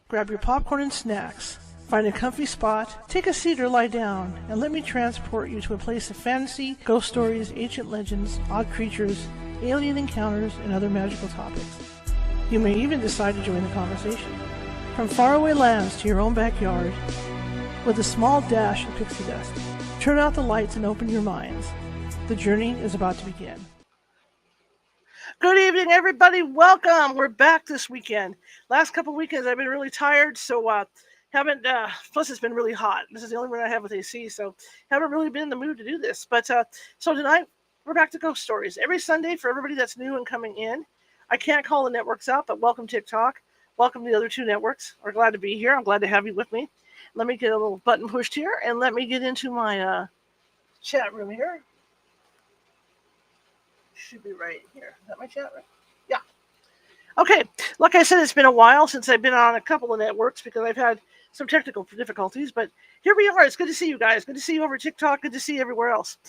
Grab your popcorn and snacks. Find a comfy spot, take a seat or lie down, and let me transport you to a place of fantasy, ghost stories, ancient legends, odd creatures, alien encounters, and other magical topics. You may even decide to join the conversation. From faraway lands to your own backyard, with a small dash of pixie dust. Turn out the lights and open your minds. The journey is about to begin. Good evening, everybody. Welcome. We're back this weekend. Last couple weekends, I've been really tired, so plus it's been really hot. This is the only one I have with AC, so haven't really been in the mood to do this. But so tonight, we're back to ghost stories. Every Sunday, for everybody that's new and coming in, I can't call the networks out, but welcome TikTok. Welcome to the other two networks. We're glad to be here. I'm glad to have you with me. Let me get a little button pushed here, and let me get into my chat room here. Should be right here. Is that my chat room? Yeah. Okay. Like I said, it's been a while since I've been on a couple of networks because I've had some technical difficulties, but here we are. It's good to see you guys. Good to see you over TikTok. Good to see you everywhere else.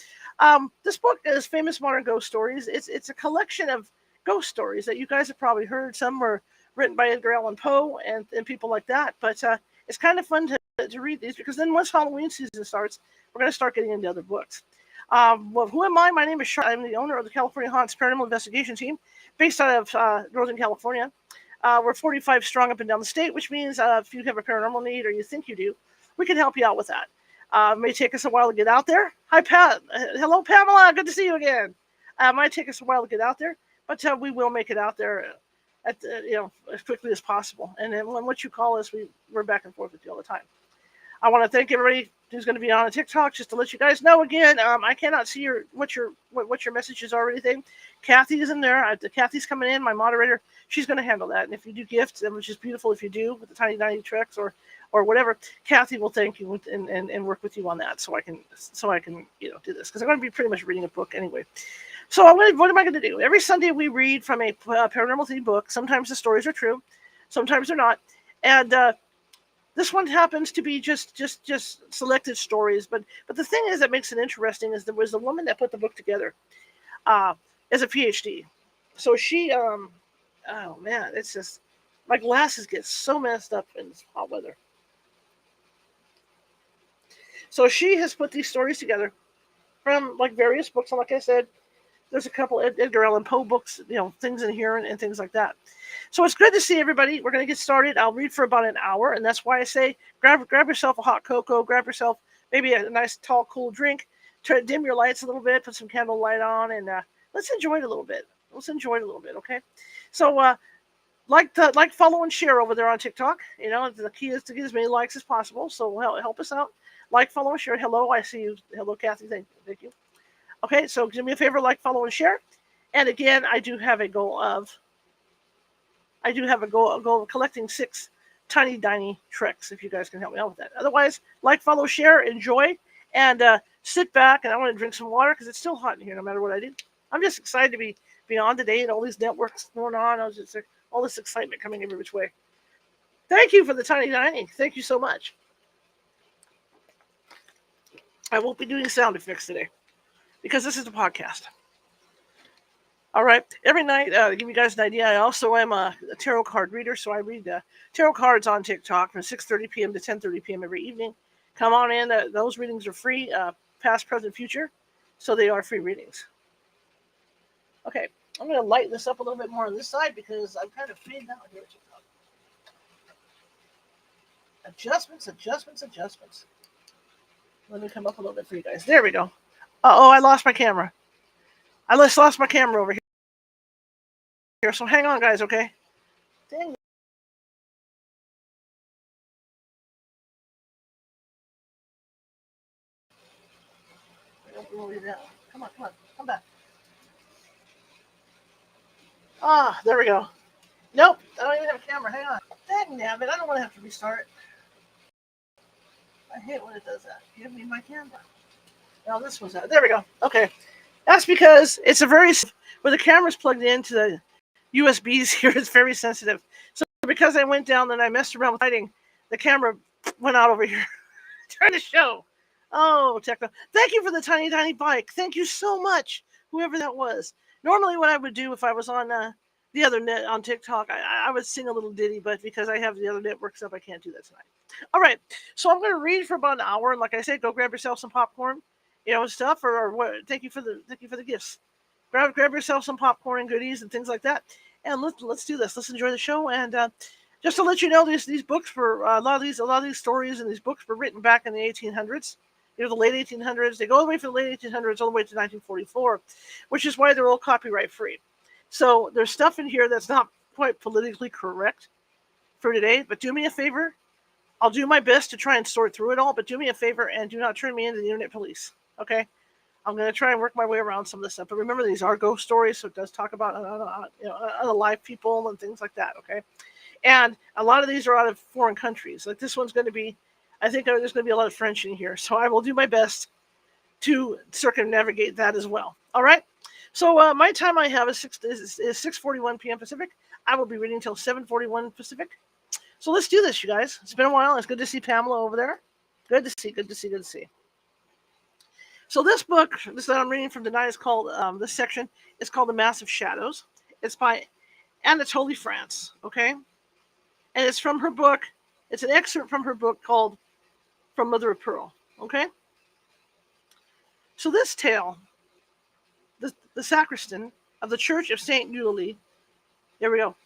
This book is Famous Modern Ghost Stories. It's a collection of ghost stories that you guys have probably heard. Some were written by Edgar Allan Poe and people like that, but it's kind of fun to read these because then once Halloween season starts, we're going to start getting into other books. Well, who am I? My name is Charlotte. I'm the owner of the California Haunts Paranormal Investigation Team, based out of Northern California. We're 45 strong up and down the state, which means if you have a paranormal need or you think you do, we can help you out with that. It may take us a while to get out there. Hi, Pat. Hello, Pamela. Good to see you again. It might take us a while to get out there, but we will make it out there as quickly as possible. And then once you call us, we're back and forth with you all the time. I want to thank everybody who's going to be on a TikTok, just to let you guys know again. I cannot see what your messages are or anything. Kathy is in there. Kathy's coming in, my moderator. She's going to handle that. And if you do gifts, which is beautiful if you do with the tiny tricks or whatever, Kathy will thank you and work with you on that so I can do this because I'm going to be pretty much reading a book anyway. So what am I going to do? Every Sunday we read from a paranormal themed book. Sometimes the stories are true, sometimes they're not, and this one happens to be just selected stories, but the thing is that makes it interesting is there was a woman that put the book together as a PhD. So she, oh man, it's just, my glasses get so messed up in this hot weather. So she has put these stories together from like various books, and like I said, there's a couple Edgar Allan Poe books, things in here and things like that. So it's good to see everybody. We're going to get started. I'll read for about an hour, and that's why I say grab yourself a hot cocoa, grab yourself maybe a nice, tall, cool drink, try to dim your lights a little bit, put some candle light on, and let's enjoy it a little bit. Okay? So like, follow, and share over there on TikTok. The key is to get as many likes as possible, so help us out. Like, follow, and share. Hello, I see you. Hello, Kathy. Thank you. Okay, so do me a favor, like, follow, and share. And again, I do have a goal of collecting 6 tiny tricks, if you guys can help me out with that. Otherwise, like, follow, share, enjoy, and sit back. And I want to drink some water because it's still hot in here no matter what I do. I'm just excited to be on today and all these networks going on. All this excitement coming every which way. Thank you for the tiny. Thank you so much. I won't be doing sound effects today because this is a podcast. All right. Every night, to give you guys an idea, I also am a tarot card reader, so I read tarot cards on TikTok from 6:30 p.m. to 10:30 p.m. every evening. Come on in. Those readings are free, past, present, future, so they are free readings. Okay. I'm going to lighten this up a little bit more on this side because I'm kind of fading out here. Adjustments. Let me come up a little bit for you guys. There we go. I lost my camera. I just lost my camera over here. So hang on, guys, okay? Dang. Come on. Come back. There we go. Nope, I don't even have a camera. Hang on. Dang nabbit, I don't want to have to restart. I hate when it does that. Give me my camera. No, this one's out. There we go. Okay. That's because it's where the camera's plugged into the USBs here, it's very sensitive. So because I went down and I messed around with lighting, the camera went out over here. Trying to show. Oh, techno. Thank you for the tiny bike. Thank you so much, whoever that was. Normally what I would do if I was on the other net on TikTok. I would sing a little ditty, but because I have the other networks up, I can't do that tonight. All right, so I'm going to read for about an hour, and like I said, go grab yourself some popcorn, and stuff, or what? Thank you for the gifts. Grab yourself some popcorn and goodies and things like that, and let's do this. Let's enjoy the show. And just to let you know, these books were a lot of these stories and these books were written back in the 1800s. The late 1800s. They go all the way from the late 1800s all the way to 1944, which is why they're all copyright free. So there's stuff in here that's not quite politically correct for today. But do me a favor. I'll do my best to try and sort through it all. But do me a favor and do not turn me into the internet police. Okay? I'm going to try and work my way around some of this stuff. But remember, these are ghost stories, so it does talk about alive people and things like that. Okay? And a lot of these are out of foreign countries. Like this one's going to be, I think there's going to be a lot of French in here. So I will do my best to circumnavigate that as well. All right? So my time I have is 6:41 p.m. Pacific. I will be reading until 7:41 Pacific. So let's do this, you guys. It's been a while. It's good to see Pamela over there. Good to see. So this book, this that I'm reading from tonight is called, this section is called The Massive Shadows. It's by Anatole France, okay? And it's from her book. It's an excerpt from her book called From Mother of Pearl, okay? So this tale, the sacristan of the Church of Saint Eulalie, there we go,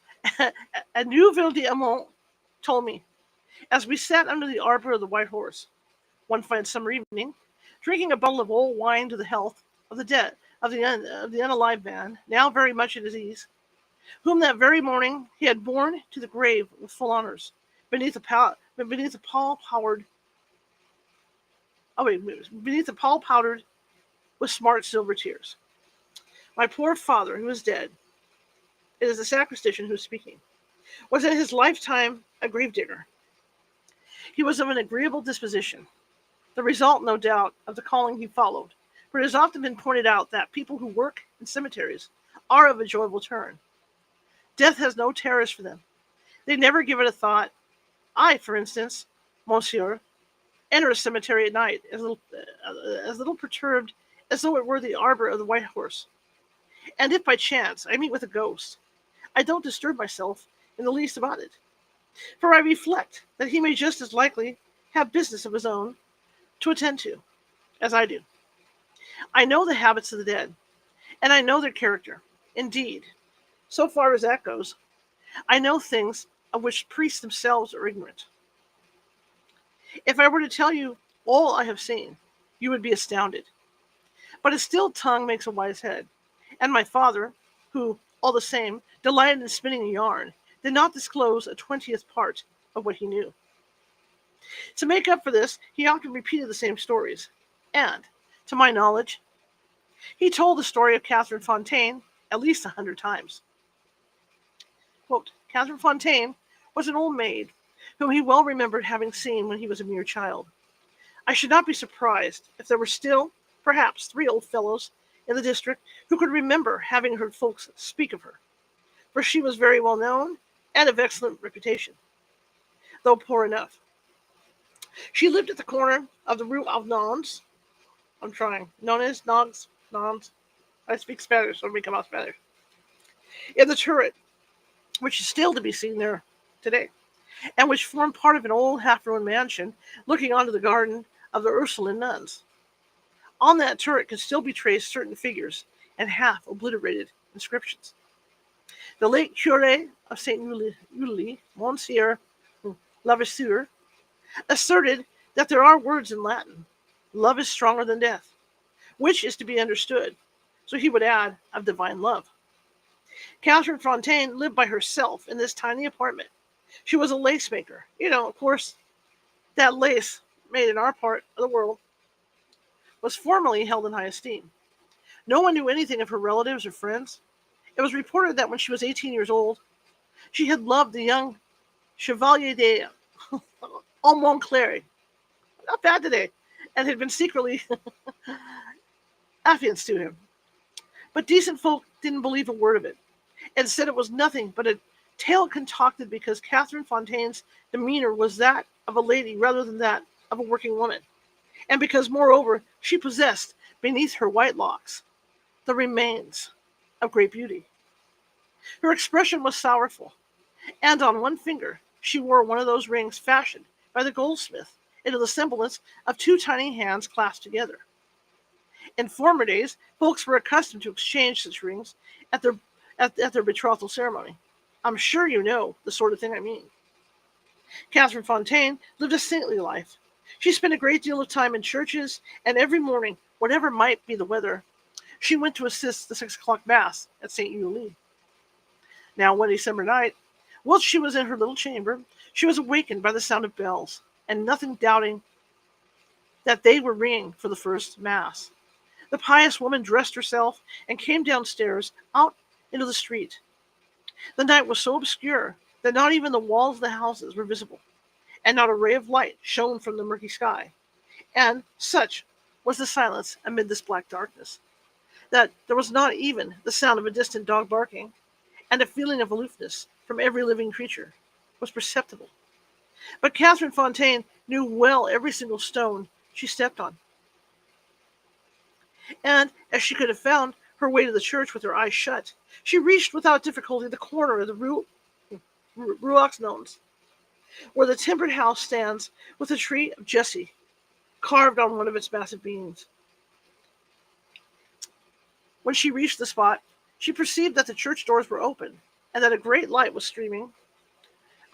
at Neuville-d'Amont told me, as we sat under the arbor of the White Horse, one fine summer evening, drinking a bottle of old wine to the health of the dead, of the unalive man, now very much at his ease, whom that very morning he had borne to the grave with full honors, beneath the pall powdered with smart silver tears. My poor father, who is dead, it is the sacristian who is speaking, was in his lifetime a gravedigger. He was of an agreeable disposition, the result, no doubt, of the calling he followed, for it has often been pointed out that people who work in cemeteries are of a joyful turn. Death has no terrors for them. They never give it a thought. I, for instance, monsieur, enter a cemetery at night as little perturbed as though it were the arbor of the White Horse. And if by chance I meet with a ghost, I don't disturb myself in the least about it, for I reflect that he may just as likely have business of his own to attend to, as I do. I know the habits of the dead, and I know their character. Indeed, so far as that goes, I know things of which priests themselves are ignorant. If I were to tell you all I have seen, you would be astounded. But a still tongue makes a wise head, and my father, who, all the same, delighted in spinning a yarn, did not disclose a 20th part of what he knew. To make up for this, he often repeated the same stories, and, to my knowledge, he told the story of Catherine Fontaine at least 100 times. Quote, Catherine Fontaine was an old maid whom he well remembered having seen when he was a mere child. I should not be surprised if there were still, perhaps, 3 old fellows in the district who could remember having heard folks speak of her, for she was very well known and of excellent reputation, though poor enough. She lived at the corner of the Rue of Nons. I'm trying. Known as Nons. I speak Spanish, so let me come out Spanish. In the turret, which is still to be seen there today, and which formed part of an old half-ruined mansion looking onto the garden of the Ursuline nuns. On that turret could still be traced certain figures and half-obliterated inscriptions. The late curé of Saint Eulalie, Monsieur Levasseur, asserted that there are words in Latin, love is stronger than death, which is to be understood, so he would add, of divine love. Catherine Fontaine lived by herself in this tiny apartment. She was a lace maker. Of course, that lace made in our part of the world was formerly held in high esteem. No one knew anything of her relatives or friends. It was reported that when she was 18 years old, she had loved the young Chevalier de Montclair, not bad today, and had been secretly affianced to him. But decent folk didn't believe a word of it, and said it was nothing but a tale concocted because Catherine Fontaine's demeanor was that of a lady rather than that of a working woman, and because, moreover, she possessed, beneath her white locks, the remains of great beauty. Her expression was sorrowful, and on one finger she wore one of those rings fashioned by the goldsmith into the semblance of two tiny hands clasped together. In former days, folks were accustomed to exchange such rings at their at their betrothal ceremony. I'm sure you know the sort of thing I mean. Catherine Fontaine lived a saintly life. She spent a great deal of time in churches, and every morning, whatever might be the weather, she went to assist the 6 o'clock Mass at St. Eulalie. Now, one December night, whilst she was in her little chamber, she was awakened by the sound of bells, and nothing doubting that they were ringing for the first Mass. The pious woman dressed herself and came downstairs out into the street. The night was so obscure that not even the walls of the houses were visible, and not a ray of light shone from the murky sky. And such was the silence amid this black darkness, that there was not even the sound of a distant dog barking, and a feeling of aloofness from every living creature was perceptible. But Catherine Fontaine knew well every single stone she stepped on, and as she could have found her way to the church with her eyes shut, she reached without difficulty the corner of the Rue aux Nones, where the timbered house stands with a tree of Jesse carved on one of its massive beams. When she reached the spot, she perceived that the church doors were open, and that a great light was streaming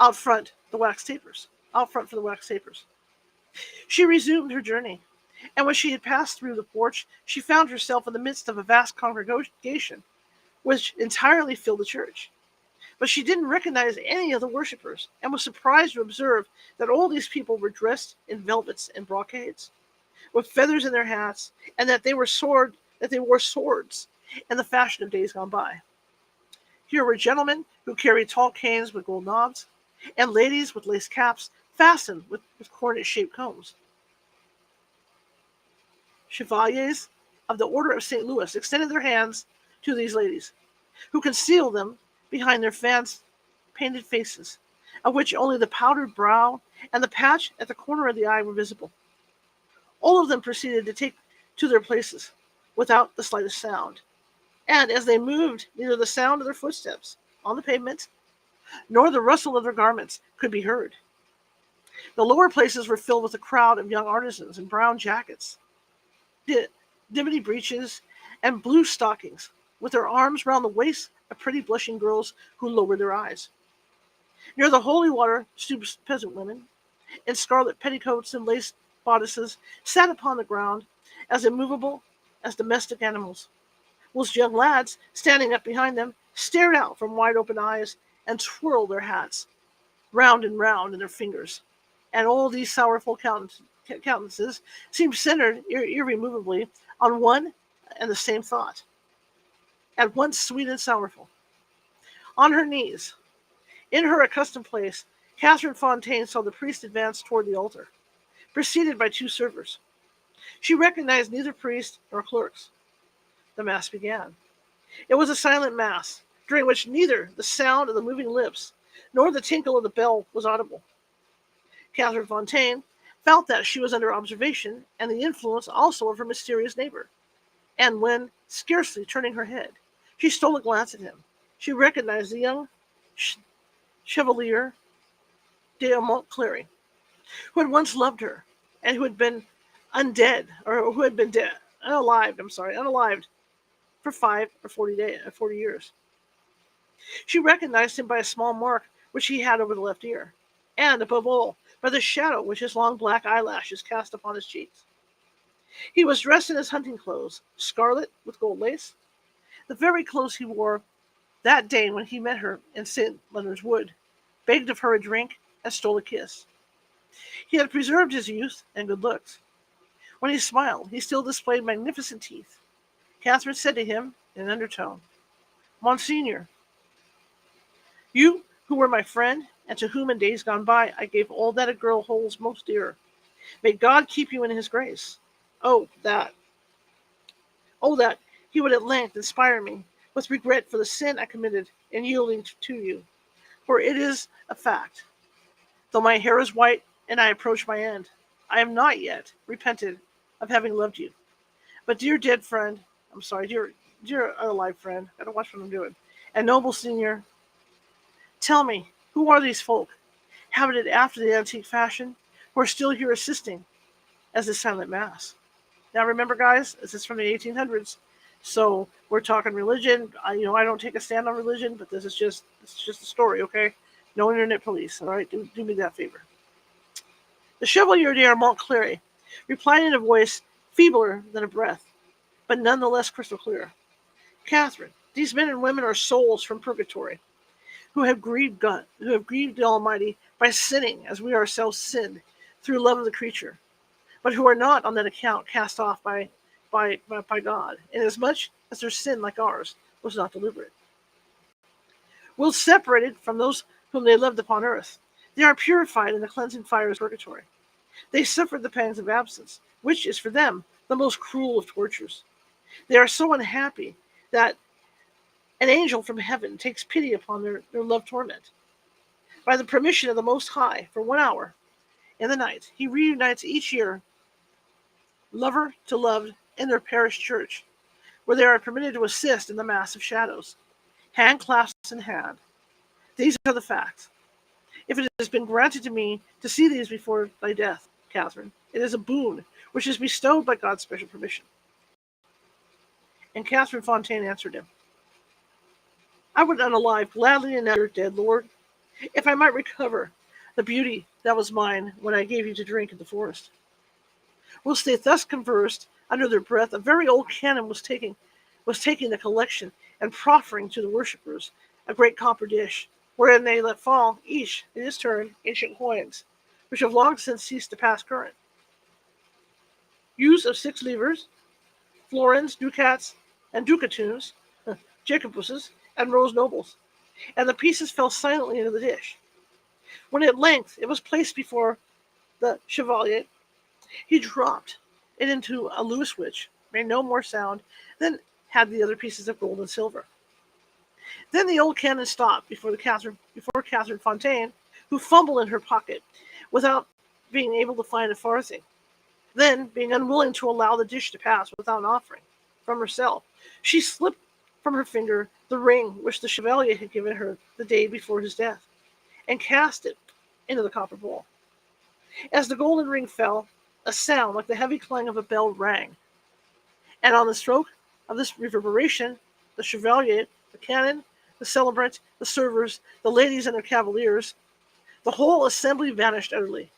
out front for the wax tapers. She resumed her journey, and when she had passed through the porch, she found herself in the midst of a vast congregation, which entirely filled the church. But she didn't recognize any of the worshippers, and was surprised to observe that all these people were dressed in velvets and brocades, with feathers in their hats, and that they wore swords in the fashion of days gone by. Here were gentlemen who carried tall canes with gold knobs, and ladies with lace caps fastened with cornet-shaped combs. Chevaliers of the Order of St. Louis extended their hands to these ladies, who concealed them behind their painted faces, of which only the powdered brow and the patch at the corner of the eye were visible. All of them proceeded to take to their places without the slightest sound, and as they moved, neither the sound of their footsteps on the pavement nor the rustle of their garments could be heard. The lower places were filled with a crowd of young artisans in brown jackets, dimity breeches, and blue stockings, with their arms round the waists of pretty blushing girls who lowered their eyes. Near the holy water stooped peasant women, in scarlet petticoats and lace bodices, sat upon the ground, as immovable as domestic animals, whilst young lads, standing up behind them, stared out from wide-open eyes and twirled their hats round and round in their fingers. And all these sorrowful countenances seemed centered irremovably on one and the same thought, at once sweet and sorrowful. On her knees, in her accustomed place, Catherine Fontaine saw the priest advance toward the altar, preceded by two servers. She recognized neither priest nor clerks. The Mass began. It was a silent Mass, during which neither the sound of the moving lips nor the tinkle of the bell was audible. Catherine Fontaine felt that she was under observation and the influence also of her mysterious neighbor, and when, scarcely turning her head, she stole a glance at him, she recognized the young Chevalier de Montclair, who had once loved her, and who had been unalived for 40 years. She recognized him by a small mark which he had over the left ear, and, above all, by the shadow which his long black eyelashes cast upon his cheeks. He was dressed in his hunting clothes, scarlet with gold lace, the very clothes he wore that day when he met her in St. Leonard's Wood, begged of her a drink, and stole a kiss. He had preserved his youth and good looks. When he smiled, he still displayed magnificent teeth. Catherine said to him in an undertone, "Monseigneur, you who were my friend, and to whom in days gone by I gave all that a girl holds most dear, may God keep you in his grace. Oh, that he would at length inspire me with regret for the sin I committed in yielding to you, for it is a fact. Though my hair is white and I approach my end, I am not yet repented of having loved you. But dear alive friend, I gotta watch what I'm doing. And noble senior, tell me, who are these folk, habited after the antique fashion, who are still here assisting as the silent mass? Now remember, guys, this is from the 1800s, so we're talking religion. I don't take a stand on religion, but this is just a story, okay? No internet police, all right? Do me that favor. The Chevalier de Montclair replied in a voice feebler than a breath, but none the less crystal clear. Catherine, these men and women are souls from purgatory, who have grieved God, who have grieved the Almighty by sinning as we ourselves sinned through love of the creature, but who are not on that account cast off by God, inasmuch as their sin, like ours, was not deliberate. While separated from those whom they loved upon earth, they are purified in the cleansing fires of purgatory. They suffered the pangs of absence, which is for them the most cruel of tortures. They are so unhappy that an angel from heaven takes pity upon their love torment. By the permission of the Most High, for 1 hour in the night, he reunites each year lover to loved in their parish church, where they are permitted to assist in the mass of shadows, hand clasped in hand. These are the facts. If it has been granted to me to see these before thy death, Catherine, it is a boon which is bestowed by God's special permission. And Catherine Fontaine answered him, I would unalive gladly and your dead Lord, if I might recover the beauty that was mine when I gave you to drink in the forest. Whilst they thus conversed, under their breath, a very old canon was taking the collection and proffering to the worshippers a great copper dish, wherein they let fall, each in his turn, ancient coins, which have long since ceased to pass current. Use of 6 livres, florins, ducats, and ducatoons, Jacobuses, and rose nobles, and the pieces fell silently into the dish. When at length it was placed before the Chevalier, he dropped it into a Louis which made no more sound than had the other pieces of gold and silver. Then the old canon stopped before Catherine Fontaine, who fumbled in her pocket without being able to find a farthing. Then, being unwilling to allow the dish to pass without an offering from herself, she slipped from her finger the ring which the Chevalier had given her the day before his death, and cast it into the copper bowl. As the golden ring fell, a sound like the heavy clang of a bell rang, and on the stroke of this reverberation, the Chevalier, the canon, the celebrant, the servers, the ladies and their cavaliers, the whole assembly vanished utterly.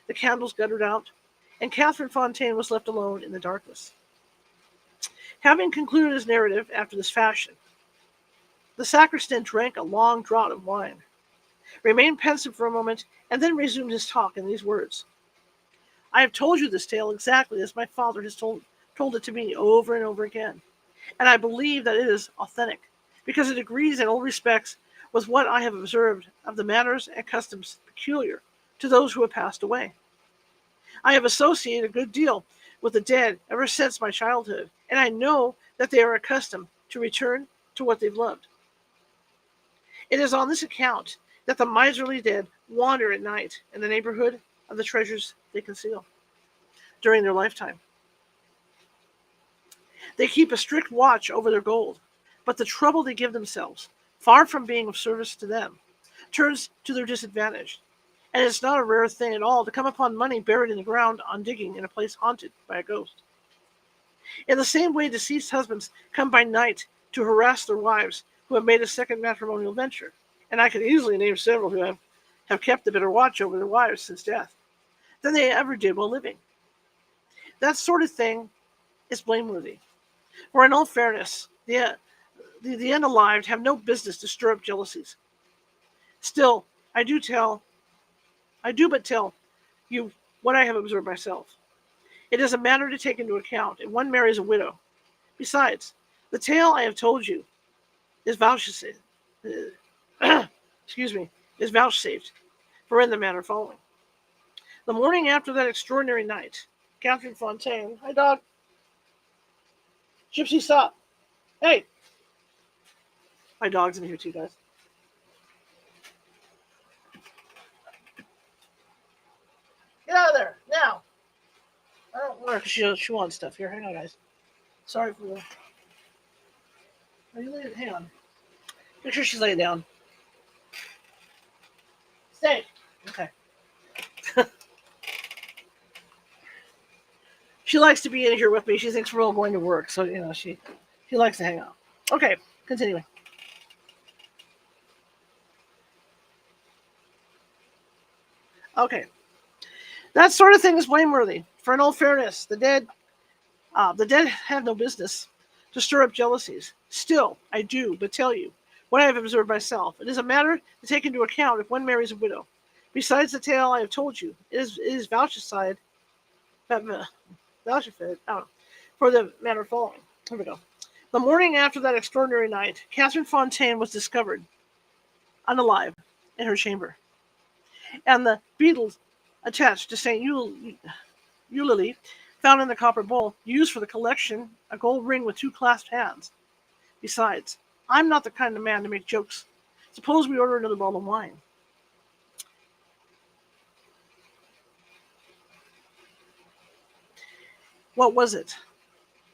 The candles guttered out, and Catherine Fontaine was left alone in the darkness. Having concluded his narrative after this fashion, the sacristan drank a long draught of wine, remained pensive for a moment, and then resumed his talk in these words. I have told you this tale exactly as my father has told it to me over and over again, and I believe that it is authentic, because it agrees in all respects with what I have observed of the manners and customs peculiar to those who have passed away. I have associated a good deal with the dead ever since my childhood, and I know that they are accustomed to return to what they've loved. It is on this account that the miserly dead wander at night in the neighborhood of the treasures they conceal during their lifetime. They keep a strict watch over their gold, but the trouble they give themselves, far from being of service to them, turns to their disadvantage. And it's not a rare thing at all to come upon money buried in the ground on digging in a place haunted by a ghost. In the same way, deceased husbands come by night to harass their wives who have made a second matrimonial venture, and I could easily name several who have kept a better watch over their wives since death than they ever did while living. That sort of thing is blameworthy. For in all fairness, the unalived have no business to stir up jealousies. Still, I do but tell you what I have observed myself. It is a matter to take into account if one marries a widow. Besides, the tale I have told you is vouchsafed. Is vouchsafed, for in the manner following. The morning after that extraordinary night, Catherine Fontaine, hi dog, Gypsy, stop, hey, my dog's in here too, guys. Get out of there now. I don't want her because she wants stuff here. Hang on, guys. Sorry for the. Are you leaving? Hang on. Make sure she's laying down. Stay. Okay. She likes to be in here with me. She thinks we're all going to work, so she likes to hang out. Okay, continuing. Okay, that sort of thing is blameworthy. For in all fairness, the dead have no business to stir up jealousies. Still, I do but tell you what I have observed myself. It is a matter to take into account if one marries a widow. Besides the tale I have told you, it is vouchsafed for the matter following. Here we go. The morning after that extraordinary night, Catherine Fontaine was discovered unalive in her chamber, and the beetles attached to St. Eulalie found in the copper bowl used for the collection a gold ring with 2 clasped hands. Besides, I'm not the kind of man to make jokes. Suppose we order another bottle of wine. What was it?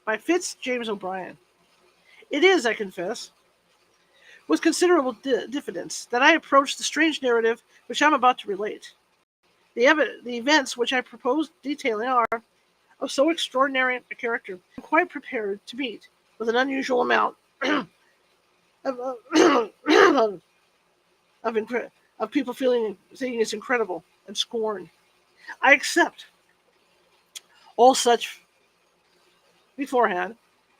By Fitz James O'Brien. It is, I confess, with considerable diffidence that I approach the strange narrative which I am about to relate. The events which I propose detailing are of so extraordinary a character, I'm quite prepared to meet with an unusual amount of, of people saying it's incredible and scorn. I accept all such beforehand.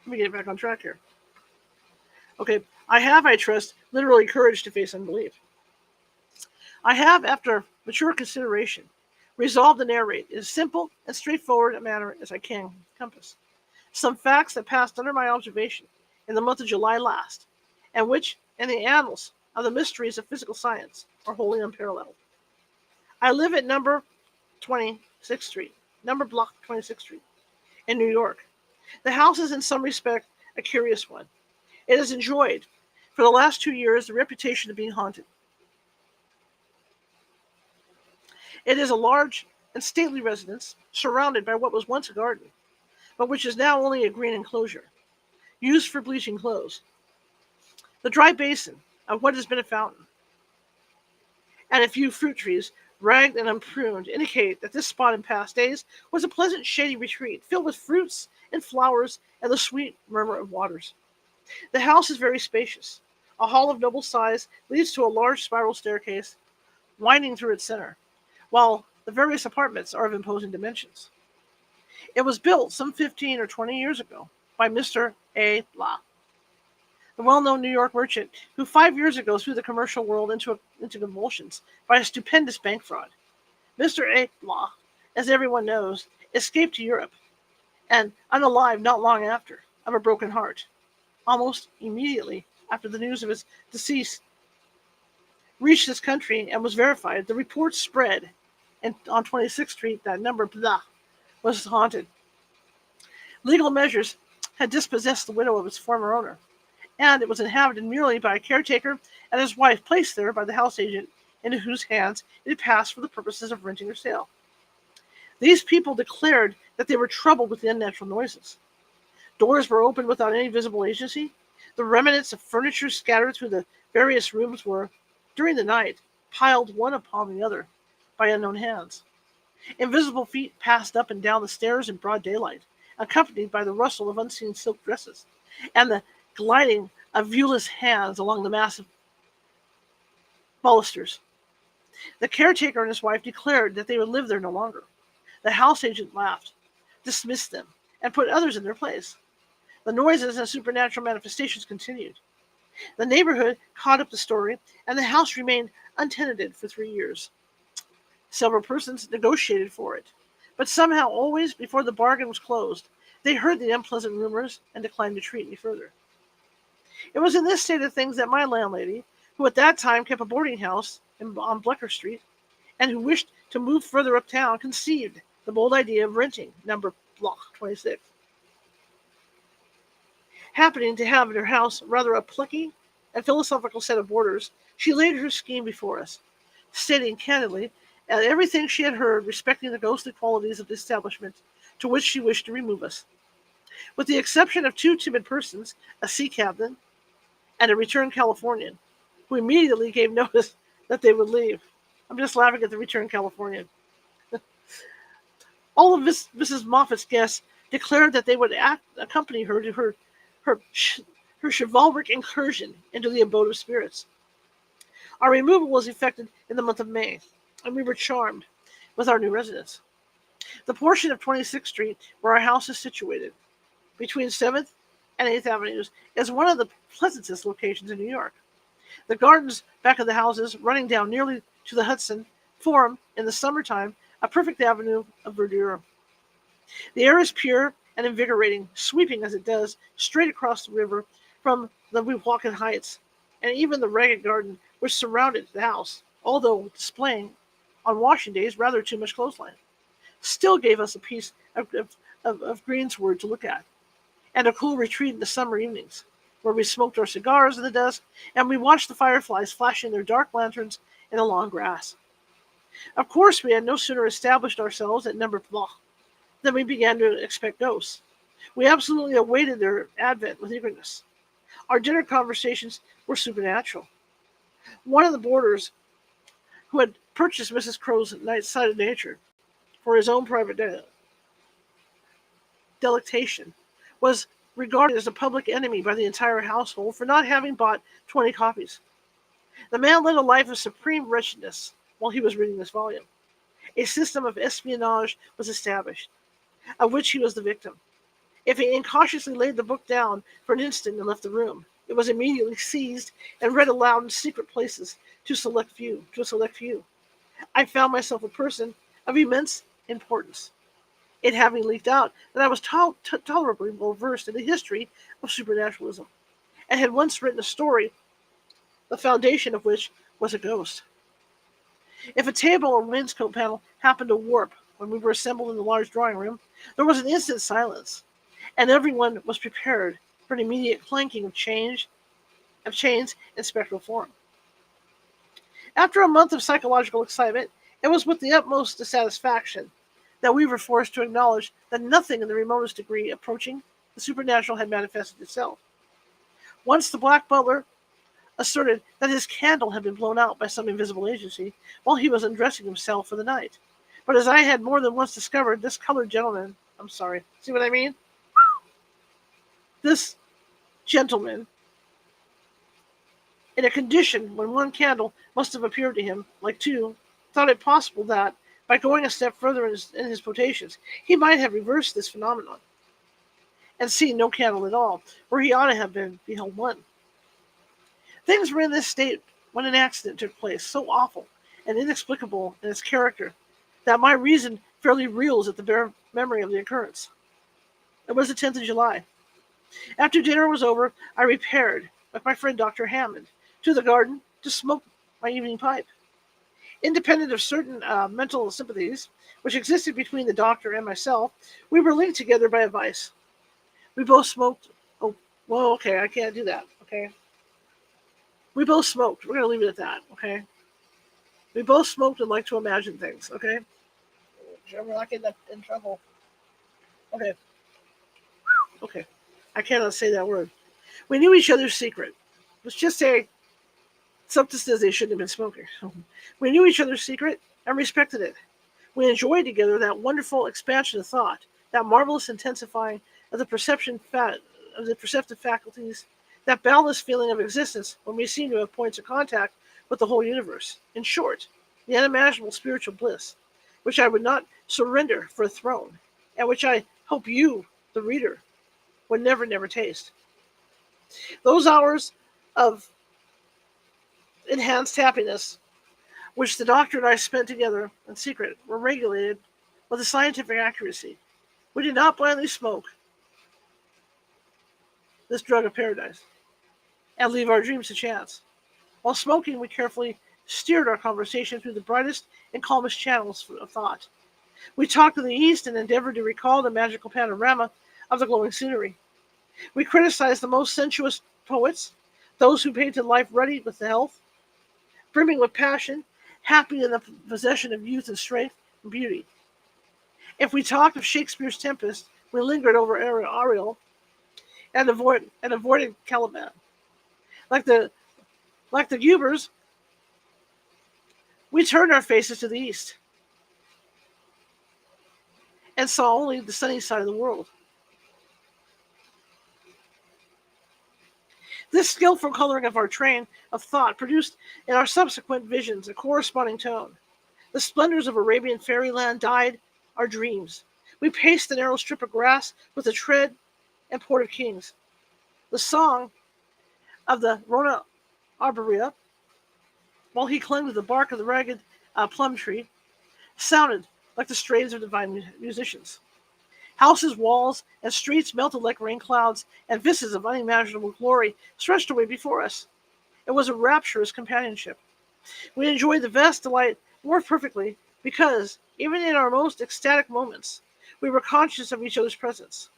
Let me get back on track here. Okay, I have, I trust, literally courage to face unbelief. I have, after mature consideration, resolved to narrate in as simple and straightforward a manner as I can compass some facts that passed under my observation in the month of July last, and which, in the annals of the mysteries of physical science, are wholly unparalleled. I live at number 26th Street, number block 26th Street, in New York. The house is in some respect a curious one. It has enjoyed, for the last 2 years, the reputation of being haunted. It is a large and stately residence, surrounded by what was once a garden, but which is now only a green enclosure, used for bleaching clothes. The dry basin of what has been a fountain, and a few fruit trees, ragged and unpruned, indicate that this spot in past days was a pleasant shady retreat, filled with fruits and flowers and the sweet murmur of waters. The house is very spacious. A hall of noble size leads to a large spiral staircase, winding through its center, while the various apartments are of imposing dimensions. It was built some 15 or 20 years ago by Mr. A. La, the well-known New York merchant who 5 years ago threw the commercial world into convulsions by a stupendous bank fraud. Mr. A. La, as everyone knows, escaped to Europe, and unalive not long after, of a broken heart. Almost immediately after the news of his decease reached this country and was verified, the reports spread, and on 26th Street that number blah was haunted. Legal measures had dispossessed the widow of its former owner, and it was inhabited merely by a caretaker and his wife, placed there by the house agent into whose hands it had passed for the purposes of renting or sale. These people declared that they were troubled with the unnatural noises. Doors were opened without any visible agency. The remnants of furniture scattered through the various rooms were, during the night, piled one upon the other by unknown hands. Invisible feet passed up and down the stairs in broad daylight, accompanied by the rustle of unseen silk dresses and the gliding of viewless hands along the massive balusters. The caretaker and his wife declared that they would live there no longer. The house agent laughed, dismissed them, and put others in their place. The noises and supernatural manifestations continued. The neighborhood caught up the story, and the house remained untenanted for 3 years. Several persons negotiated for it, but somehow, always before the bargain was closed, they heard the unpleasant rumors and declined to treat any further. It was in this state of things that my landlady, who at that time kept a boarding house on Bleecker Street, and who wished to move further uptown, conceived the bold idea of renting number block 26. Happening to have in her house rather a plucky and philosophical set of boarders, she laid her scheme before us, stating candidly everything she had heard respecting the ghostly qualities of the establishment to which she wished to remove us. With the exception of 2 timid persons, a sea captain and a returned Californian, who immediately gave notice that they would leave. I'm just laughing at the returned Californian. All of Mrs. Moffat's guests declared that they would accompany her to her, her chivalric incursion into the abode of spirits. Our removal was effected in the month of May, and we were charmed with our new residence. The portion of 26th Street where our house is situated, between 7th and 8th Avenues, is one of the pleasantest locations in New York. The gardens back of the houses, running down nearly to the Hudson, form, in the summertime, a perfect avenue of verdure. The air is pure and invigorating, sweeping as it does straight across the river from the Weehawken Heights, and even the ragged garden which surrounded the house, although displaying, on washing days, rather too much clothesline, still gave us a piece of greensward to look at, and a cool retreat in the summer evenings, where we smoked our cigars in the dusk, and we watched the fireflies flashing their dark lanterns in the long grass. Of course, we had no sooner established ourselves at Number Blah than we began to expect ghosts. We absolutely awaited their advent with eagerness. Our dinner conversations were supernatural. One of the boarders, who had purchased Mrs. Crow's Night Side of Nature for his own private delectation, was regarded as a public enemy by the entire household for not having bought 20 copies. The man led a life of supreme wretchedness while he was reading this volume. A system of espionage was established, of which he was the victim. If he incautiously laid the book down for an instant and left the room, it was immediately seized and read aloud in secret places to a select few. I found myself a person of immense importance, it having leaked out that I was tolerably well versed in the history of supernaturalism, and had once written a story, the foundation of which was a ghost. If a table or wainscot panel happened to warp when we were assembled in the large drawing room, there was an instant silence, and everyone was prepared for an immediate clanking of chains in spectral form. After a month of psychological excitement, it was with the utmost dissatisfaction that we were forced to acknowledge that nothing in the remotest degree approaching the supernatural had manifested itself. Once the black butler asserted that his candle had been blown out by some invisible agency while he was undressing himself for the night. But as I had more than once discovered, this colored gentleman, see what I mean? This gentleman, in a condition when one candle must have appeared to him like two, thought it possible that, by going a step further in his potations, he might have reversed this phenomenon, and seen no candle at all, where he ought to have beheld one. Things were in this state when an accident took place, so awful and inexplicable in its character, that my reason fairly reels at the bare memory of the occurrence. It was the 10th of July. After dinner was over, I repaired, with my friend Dr. Hammond, to the garden to smoke my evening pipe. Independent of certain mental sympathies which existed between the doctor and myself, we were linked together by a vice. We both smoked. Oh, well, okay, I can't do that, okay? We both smoked. We're going to leave it at that, okay? We both smoked and liked to imagine things, okay? We're not getting in trouble. Okay. Okay. I cannot say that word. We knew each other's secret. Let's just say something says they shouldn't have been smoking. We knew each other's secret and respected it. We enjoyed together that wonderful expansion of thought, that marvelous intensifying of the perceptive faculties, that boundless feeling of existence when we seem to have points of contact with the whole universe. In short, the unimaginable spiritual bliss, which I would not surrender for a throne, and which I hope you, the reader, would never taste. Those hours of enhanced happiness, which the doctor and I spent together in secret, were regulated with a scientific accuracy. We did not blindly smoke this drug of paradise and leave our dreams to chance. While smoking, we carefully steered our conversation through the brightest and calmest channels of thought. We talked of the East and endeavored to recall the magical panorama of the glowing scenery. We criticized the most sensuous poets, those who painted life ruddy with health, brimming with passion, happy in the possession of youth and strength and beauty. If we talked of Shakespeare's Tempest, we lingered over Ariel and avoided Caliban. Like the Gubers, we turned our faces to the east and saw only the sunny side of the world. This skillful coloring of our train of thought produced in our subsequent visions a corresponding tone. The splendors of Arabian fairyland dyed our dreams. We paced the narrow strip of grass with the tread and port of kings. The song of the Rona arborea, while he clung to the bark of the ragged plum tree, sounded like the strains of divine musicians. Houses, walls, and streets melted like rain clouds, and vistas of unimaginable glory stretched away before us. It was a rapturous companionship. We enjoyed the vast delight more perfectly because, even in our most ecstatic moments, we were conscious of each other's presence.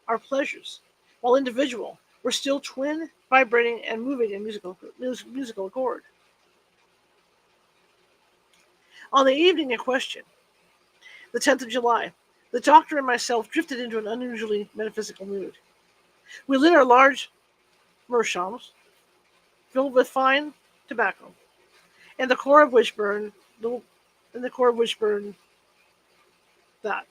Our pleasures, while individual, were still twin, vibrating, and moving in musical accord. On the evening in question, the 10th of July, the doctor and myself drifted into an unusually metaphysical mood. We lit our large meerschaums, filled with fine tobacco, and the core of which burned that,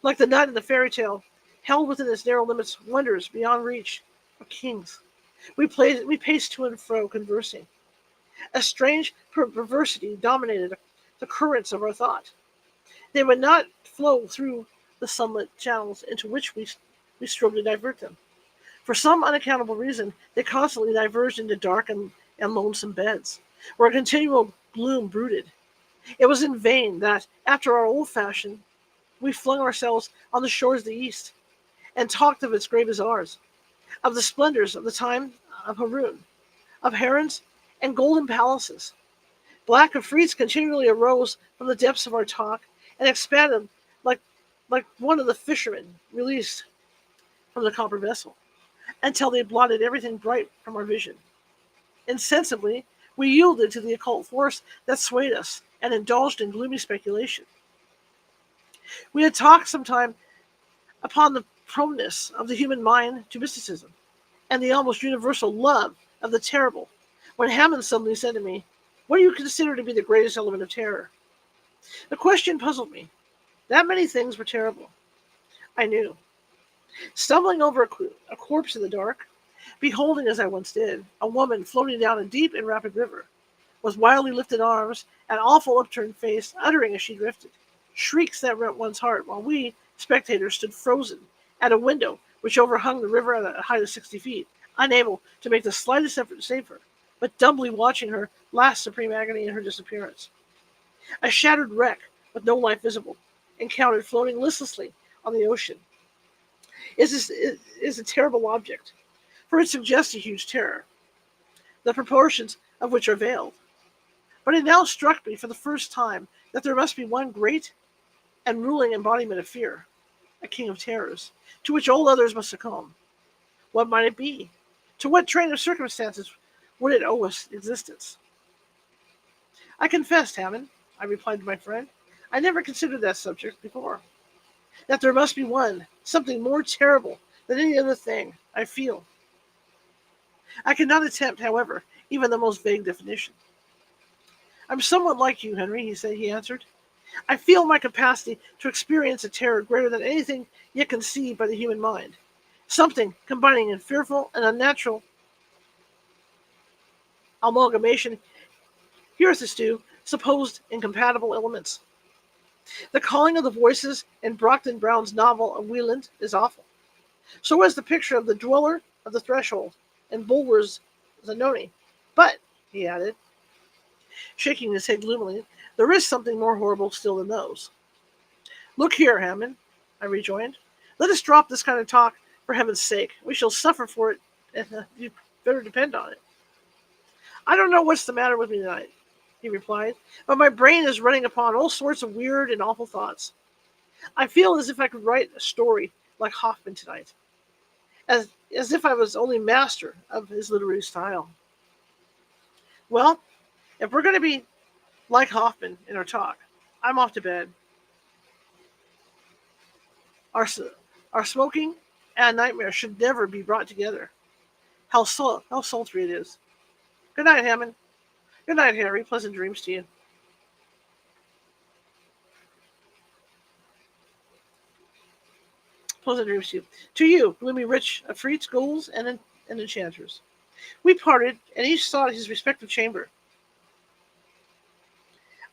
like the nut in the fairy tale, held within its narrow limits wonders beyond reach of kings. We paced to and fro, conversing. A strange perversity dominated the currents of our thought. They would not flow through the sunlit channels into which we strove to divert them. For some unaccountable reason, they constantly diverged into dark and lonesome beds, where a continual gloom brooded. It was in vain that, after our old fashion, we flung ourselves on the shores of the East, and talked of its grey bazaars, of the splendors of the time of Haroun, of herons and golden palaces. Black afrits continually arose from the depths of our talk and expanded like one of the fishermen released from the copper vessel, until they blotted everything bright from our vision. Insensibly, we yielded to the occult force that swayed us and indulged in gloomy speculation. We had talked sometime upon the proneness of the human mind to mysticism, and the almost universal love of the terrible, when Hammond suddenly said to me, "What do you consider to be the greatest element of terror?" The question puzzled me. That many things were terrible, I knew. Stumbling over a corpse in the dark, beholding, as I once did, a woman floating down a deep and rapid river, with wildly lifted arms and awful upturned face, uttering as she drifted, shrieks that rent one's heart, while we, spectators, stood frozen at a window which overhung the river at a height of 60 feet, unable to make the slightest effort to save her, but dumbly watching her last supreme agony in her disappearance. A shattered wreck, with no life visible, encountered floating listlessly on the ocean, is a terrible object, for it suggests a huge terror, the proportions of which are veiled. But it now struck me for the first time that there must be one great and ruling embodiment of fear, a king of terrors, to which all others must succumb. What might it be? To what train of circumstances would it owe its existence? I confess, Hammond, I replied to my friend, I never considered that subject before. That there must be one, something more terrible than any other thing, I feel. I cannot attempt, however, even the most vague definition. I'm somewhat like you, Henry, he answered. I feel my capacity to experience a terror greater than anything yet conceived by the human mind. Something combining in fearful and unnatural amalgamation, here's the stew, supposed incompatible elements. The calling of the voices in Brockden Brown's novel of Wieland is awful. So is the picture of the dweller of the threshold in Bulwer's Zanoni. But, he added, shaking his head gloomily, there is something more horrible still than those. Look here, Hammond, I rejoined. Let us drop this kind of talk, for heaven's sake. We shall suffer for it, and you better depend on it. I don't know what's the matter with me tonight, he replied, but my brain is running upon all sorts of weird and awful thoughts. I feel as if I could write a story like Hoffman tonight, as if I was only master of his literary style. Well, if we're going to be like Hoffman in our talk, I'm off to bed. Our smoking and nightmare should never be brought together. how sultry it is. Good night, Hammond. Good night, Harry. Pleasant dreams to you. Pleasant dreams to you. To you, gloomy rich Afrits, ghouls, and enchanters. We parted, and each sought his respective chamber.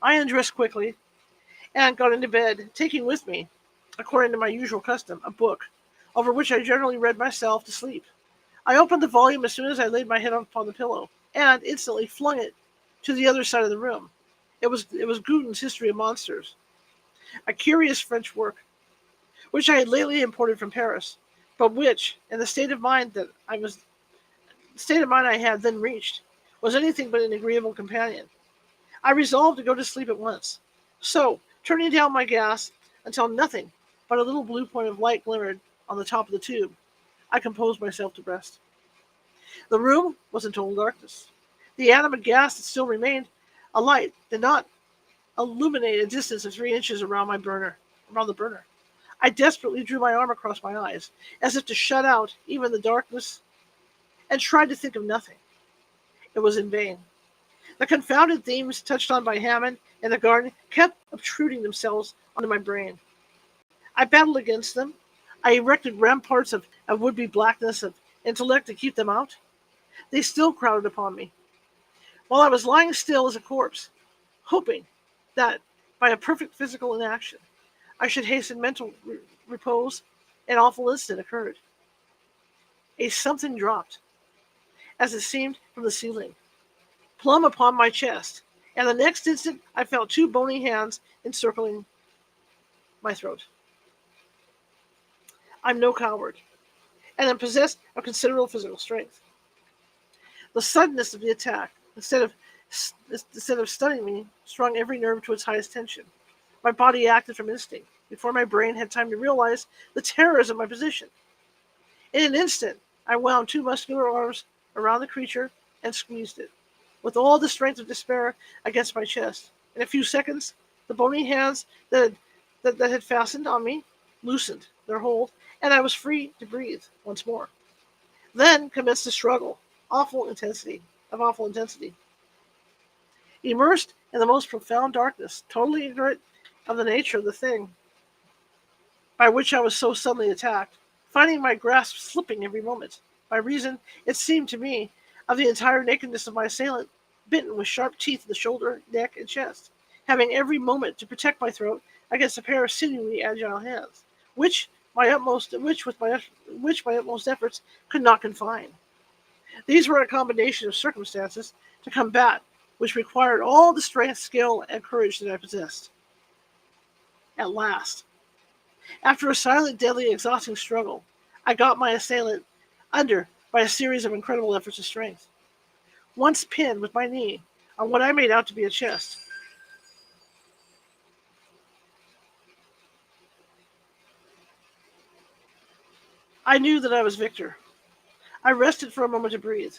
I undressed quickly and got into bed, taking with me, according to my usual custom, a book, over which I generally read myself to sleep. I opened the volume as soon as I laid my head upon the pillow, and instantly flung it to the other side of the room. It was Guten's History of Monsters, a curious French work, which I had lately imported from Paris, but which, in the state of mind I had then reached, was anything but an agreeable companion. I resolved to go to sleep at once. So, turning down my gas until nothing but a little blue point of light glimmered on the top of the tube, I composed myself to rest. The room was in total darkness. The atom of gas that still remained alight did not illuminate a distance of 3 inches around the burner. I desperately drew my arm across my eyes, as if to shut out even the darkness, and tried to think of nothing. It was in vain. The confounded themes touched on by Hammond and the garden kept obtruding themselves onto my brain. I battled against them. I erected ramparts of would-be blackness of intellect to keep them out. They still crowded upon me, while I was lying still as a corpse, hoping that, by a perfect physical inaction, I should hasten mental repose. An awful instant occurred. A something dropped, as it seemed, from the ceiling, plumb upon my chest, and the next instant I felt two bony hands encircling my throat. I'm no coward, and am possessed of considerable physical strength. The suddenness of the attack, instead of stunning me, strung every nerve to its highest tension. My body acted from instinct, before my brain had time to realize the terrors of my position. In an instant, I wound two muscular arms around the creature and squeezed it, with all the strength of despair, against my chest. In a few seconds, the bony hands that had fastened on me loosened their hold, and I was free to breathe once more. Then commenced a struggle, awful intensity. Immersed in the most profound darkness, totally ignorant of the nature of the thing by which I was so suddenly attacked, finding my grasp slipping every moment, by reason, it seemed to me, of the entire nakedness of my assailant, bitten with sharp teeth in the shoulder, neck, and chest, having every moment to protect my throat against a pair of sinewy, agile hands, which my utmost efforts could not confine. These were a combination of circumstances to combat which required all the strength, skill, and courage that I possessed. At last, after a silent, deadly, exhausting struggle, I got my assailant under by a series of incredible efforts of strength. Once pinned with my knee on what I made out to be a chest, I knew that I was victor. I rested for a moment to breathe.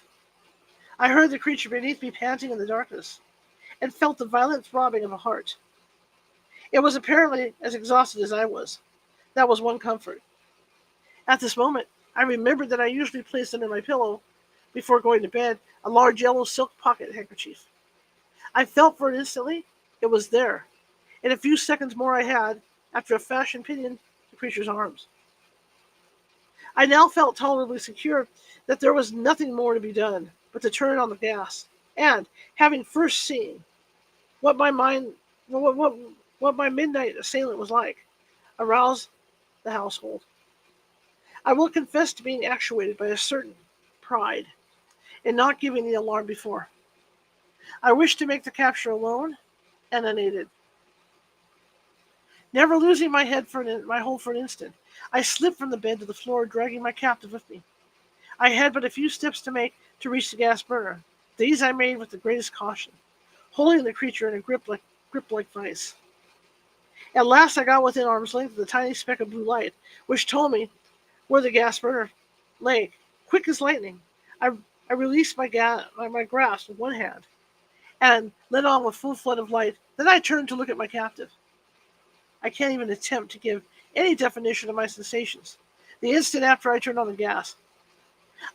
I heard the creature beneath me panting in the darkness, and felt the violent throbbing of a heart. It was apparently as exhausted as I was. That was one comfort. At this moment, I remembered that I usually placed under my pillow, before going to bed, a large yellow silk pocket handkerchief. I felt for it instantly. It was there. In a few seconds more I had, after a fashion, pinioned the creature's arms. I now felt tolerably secure that there was nothing more to be done but to turn on the gas, and, having first seen what my midnight assailant was like, arouse the household. I will confess to being actuated by a certain pride in not giving the alarm before. I wished to make the capture alone and unaided. Never losing my hold for an instant, I slipped from the bed to the floor, dragging my captive with me. I had but a few steps to make to reach the gas burner. These I made with the greatest caution, holding the creature in a grip like vice. At last I got within arm's length of the tiny speck of blue light, which told me where the gas burner lay. Quick as lightning, I released my grasp with one hand, and let on with full flood of light. Then I turned to look at my captive. I can't even attempt to give any definition of my sensations. The instant after I turned on the gas,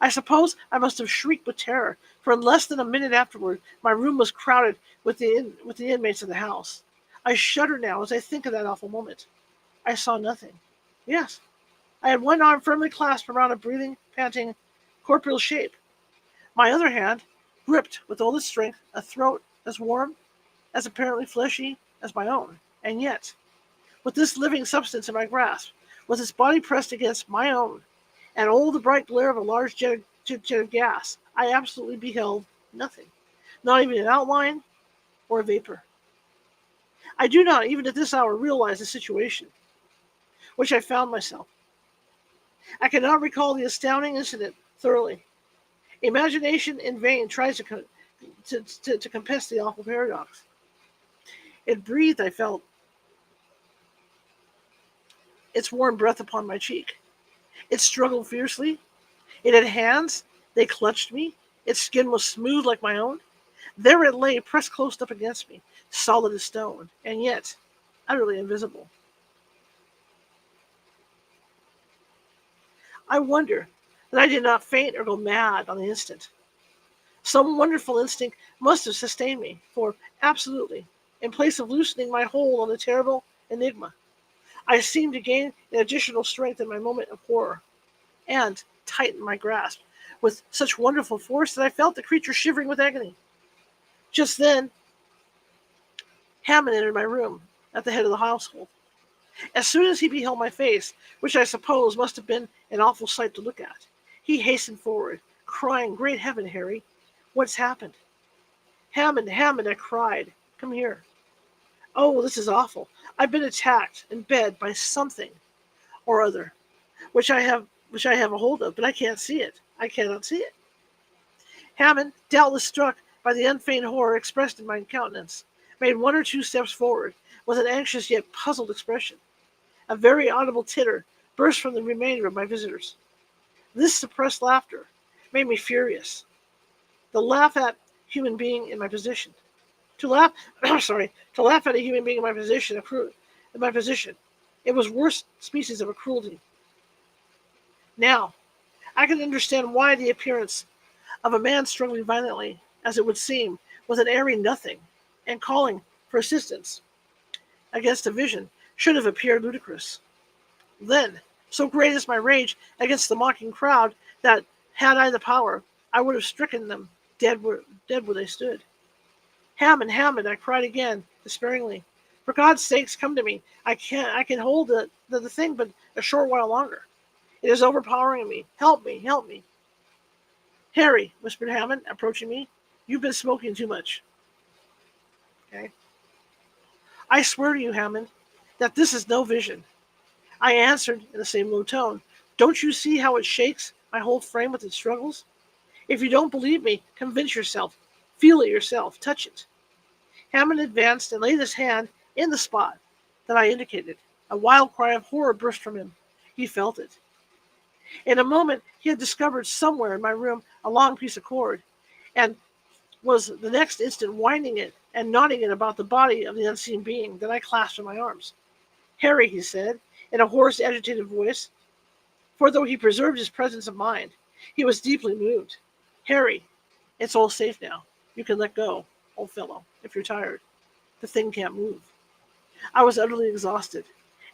I suppose I must have shrieked with terror, for in less than a minute afterward my room was crowded with the inmates of the house. I shudder now as I think of that awful moment. I saw nothing. Yes, I had one arm firmly clasped around a breathing, panting, corporeal shape. My other hand gripped with all its strength a throat as warm, as apparently fleshy as my own. And yet, with this living substance in my grasp, with its body pressed against my own, and all the bright glare of a large jet of gas, I absolutely beheld nothing, not even an outline or a vapor. I do not, even at this hour, realize the situation which I found myself. I cannot recall the astounding incident thoroughly. Imagination in vain tries to compass the awful paradox. It breathed, I felt, its warm breath upon my cheek. It struggled fiercely. It had hands. They clutched me. Its skin was smooth like my own. There it lay, pressed close up against me, solid as stone, and yet utterly invisible. I wonder that I did not faint or go mad on the instant. Some wonderful instinct must have sustained me, for absolutely, in place of loosening my hold on the terrible enigma, I seemed to gain an additional strength in my moment of horror, and tighten my grasp with such wonderful force that I felt the creature shivering with agony. Just then, Hammond entered my room at the head of the household. As soon as he beheld my face, which I suppose must have been an awful sight to look at, he hastened forward, crying, "Great heaven, Harry, what's happened?" "Hammond, Hammond," I cried, "come here. Oh, this is awful. I've been attacked in bed by something or other, which I have a hold of, but I can't see it. I cannot see it." Hammond, doubtless struck by the unfeigned horror expressed in my countenance, made one or two steps forward, with an anxious yet puzzled expression. A very audible titter burst from the remainder of my visitors. This suppressed laughter made me furious. To laugh at human being in my position. To laugh, to laugh at a human being in my position, It was worst species of a cruelty. Now, I can understand why the appearance of a man struggling violently, as it would seem, with an airy nothing, and calling for assistance against a vision, should have appeared ludicrous. Then, so great is my rage against the mocking crowd that, had I the power, I would have stricken them dead where they stood. "Hammond, Hammond," I cried again, despairingly, "for God's sake, come to me. I can hold the thing but a short while longer. It is overpowering me. Help me, help me." "Harry," whispered Hammond, approaching me, "you've been smoking too much." Okay. "I swear to you, Hammond, that this is no vision." I answered in the same low tone, "Don't you see how it shakes my whole frame with its struggles? If you don't believe me, convince yourself. Feel it yourself. Touch it." Hammond advanced and laid his hand in the spot that I indicated. A wild cry of horror burst from him. He felt it. In a moment he had discovered somewhere in my room a long piece of cord, and was the next instant winding it and knotting it about the body of the unseen being that I clasped in my arms. "Harry," he said, in a hoarse, agitated voice, for though he preserved his presence of mind, he was deeply moved. "Harry, it's all safe now. You can let go, old fellow, if you're tired. The thing can't move." I was utterly exhausted,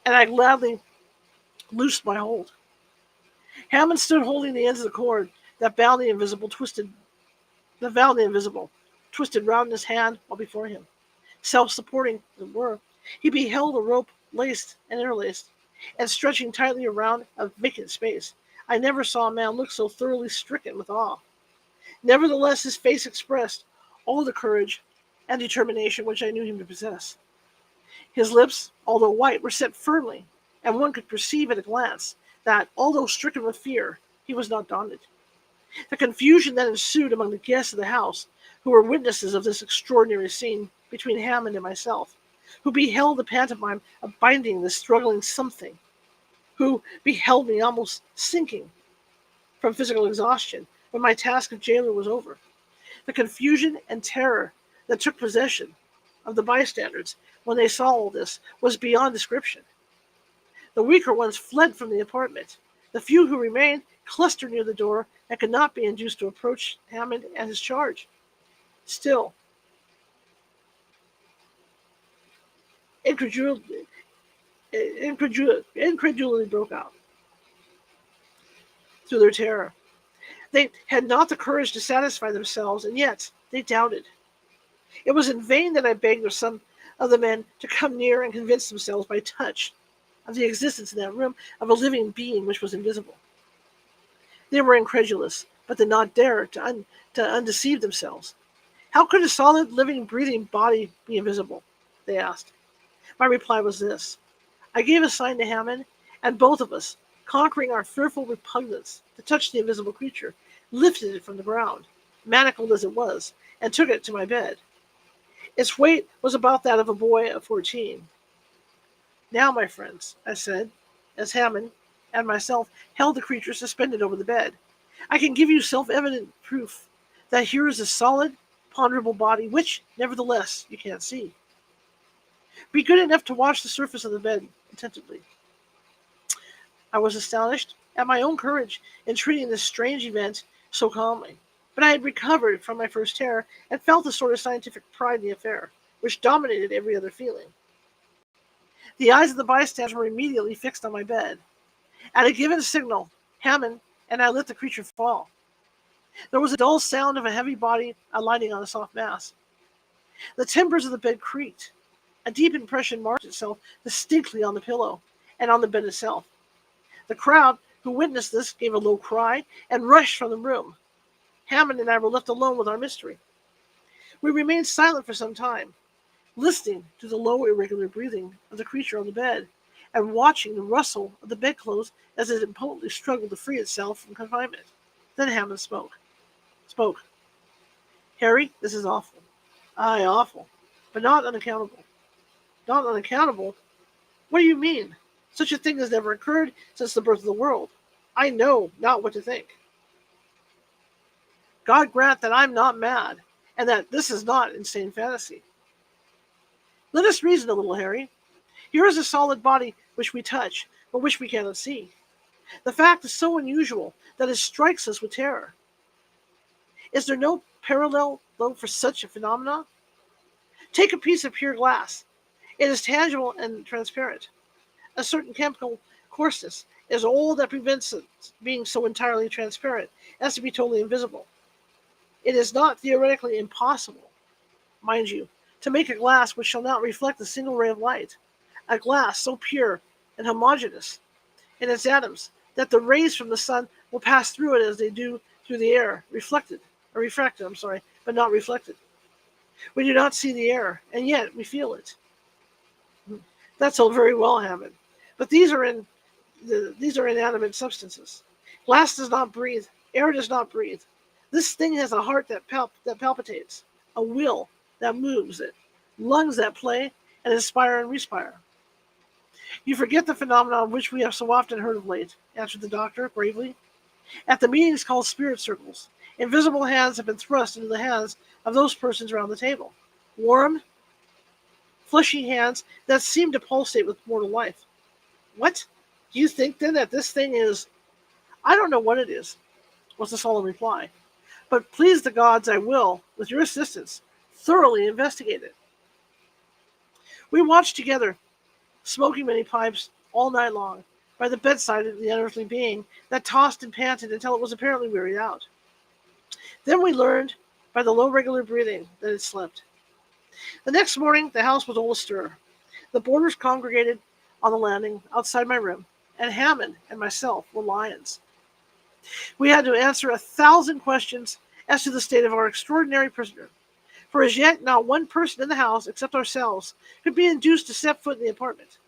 and I gladly loosed my hold. Hammond stood holding the ends of the cord that bound the invisible, twisted round his hand while before him. Self-supporting, as it were, he beheld a rope laced and interlaced, and stretching tightly around a vacant space. I never saw a man look so thoroughly stricken with awe. Nevertheless, his face expressed all the courage and determination which I knew him to possess. His lips, although white, were set firmly, and one could perceive at a glance that, although stricken with fear, he was not daunted. The confusion that ensued among the guests of the house, who were witnesses of this extraordinary scene between Hammond and myself, who beheld the pantomime of binding this struggling something, who beheld me almost sinking from physical exhaustion when my task of jailer was over. The confusion and terror that took possession of the bystanders when they saw all this was beyond description. The weaker ones fled from the apartment. The few who remained clustered near the door and could not be induced to approach Hammond and his charge. Still, incredulity broke out through their terror. They had not the courage to satisfy themselves, and yet they doubted. It was in vain that I begged of some of the men to come near and convince themselves by touch of the existence in that room of a living being which was invisible. They were incredulous, but did not dare to undeceive themselves. How could a solid, living, breathing body be invisible? They asked. My reply was this. I gave a sign to Hammond, and both of us, conquering our fearful repugnance to touch the invisible creature, lifted it from the ground, manacled as it was, and took it to my bed. Its weight was about that of a boy of 14. Now, my friends, I said, as Hammond and myself held the creature suspended over the bed, I can give you self-evident proof that here is a solid, ponderable body which, nevertheless, you can't see. Be good enough to watch the surface of the bed attentively. I was astonished at my own courage in treating this strange event so calmly, but I had recovered from my first terror and felt a sort of scientific pride in the affair, which dominated every other feeling. The eyes of the bystanders were immediately fixed on my bed. At a given signal, Hammond and I let the creature fall. There was a dull sound of a heavy body alighting on a soft mass. The timbers of the bed creaked. A deep impression marked itself distinctly on the pillow and on the bed itself. The crowd who witnessed this gave a low cry and rushed from the room. Hammond and I were left alone with our mystery. We remained silent for some time, listening to the low, irregular breathing of the creature on the bed and watching the rustle of the bedclothes as it impotently struggled to free itself from confinement. Then Hammond spoke. Harry, this is awful. Aye, awful, but not unaccountable. Not unaccountable? What do you mean? Such a thing has never occurred since the birth of the world. I know not what to think. God grant that I'm not mad, and that this is not insane fantasy. Let us reason a little, Harry. Here is a solid body which we touch, but which we cannot see. The fact is so unusual that it strikes us with terror. Is there no parallel, though, for such a phenomenon? Take a piece of pure glass. It is tangible and transparent. A certain chemical coarseness is all that prevents it being so entirely transparent as to be totally invisible. It is not theoretically impossible, mind you, to make a glass which shall not reflect a single ray of light, a glass so pure and homogeneous in its atoms that the rays from the sun will pass through it as they do through the air, refracted, but not reflected. We do not see the air, and yet we feel it. That's all very well, Hammond, but these are inanimate substances. Glass does not breathe. Air does not breathe. This thing has a heart that palpitates, a will that moves it, lungs that play and inspire and respire. You forget the phenomenon which we have so often heard of late, answered the doctor gravely. At the meetings called spirit circles, invisible hands have been thrust into the hands of those persons around the table. Warm, fleshy hands that seem to pulsate with mortal life. What? Do you think, then, that this thing is... I don't know what it is, was the solemn reply. But please the gods, I will, with your assistance, thoroughly investigate it. We watched together, smoking many pipes all night long, by the bedside of the unearthly being that tossed and panted until it was apparently wearied out. Then we learned, by the low regular breathing, that it slept. The next morning, the house was all astir. The boarders congregated on the landing outside my room, and Hammond and myself were lions. We had to answer 1,000 questions as to the state of our extraordinary prisoner, for as yet not one person in the house, except ourselves, could be induced to step foot in the apartment.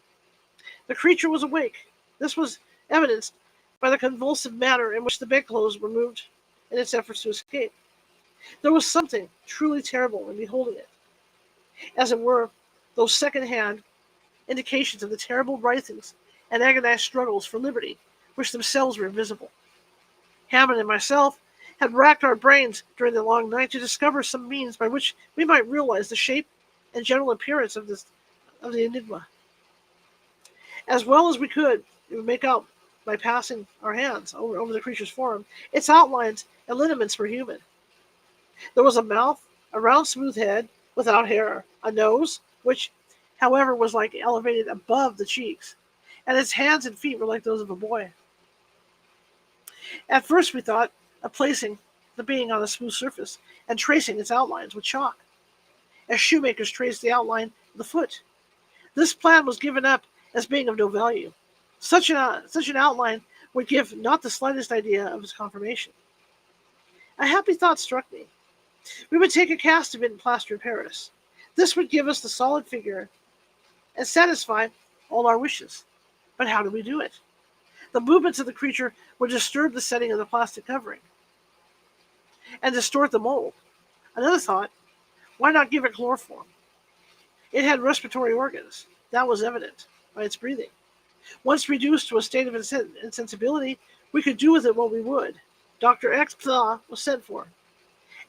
The creature was awake. This was evidenced by the convulsive manner in which the bedclothes were moved in its efforts to escape. There was something truly terrible in beholding it. As it were, those second-hand indications of the terrible writhings and agonized struggles for liberty, which themselves were invisible. Hammond and myself had racked our brains during the long night to discover some means by which we might realize the shape and general appearance of the enigma. As well as we could make out by passing our hands over the creature's form. Its outlines and lineaments were human. There was a mouth, a round smooth head without hair, a nose, which, however, was like elevated above the cheeks, and its hands and feet were like those of a boy. At first we thought of placing the being on a smooth surface and tracing its outlines with chalk, as shoemakers trace the outline of the foot. This plan was given up as being of no value. Such an outline would give not the slightest idea of its conformation. A happy thought struck me. We would take a cast of it in plaster of Paris. This would give us the solid figure and satisfy all our wishes. But how do we do it? The movements of the creature would disturb the setting of the plastic covering and distort the mold. Another thought, why not give it chloroform? It had respiratory organs. That was evident by its breathing. Once reduced to a state of insensibility, we could do with it what we would. Dr. X was sent for,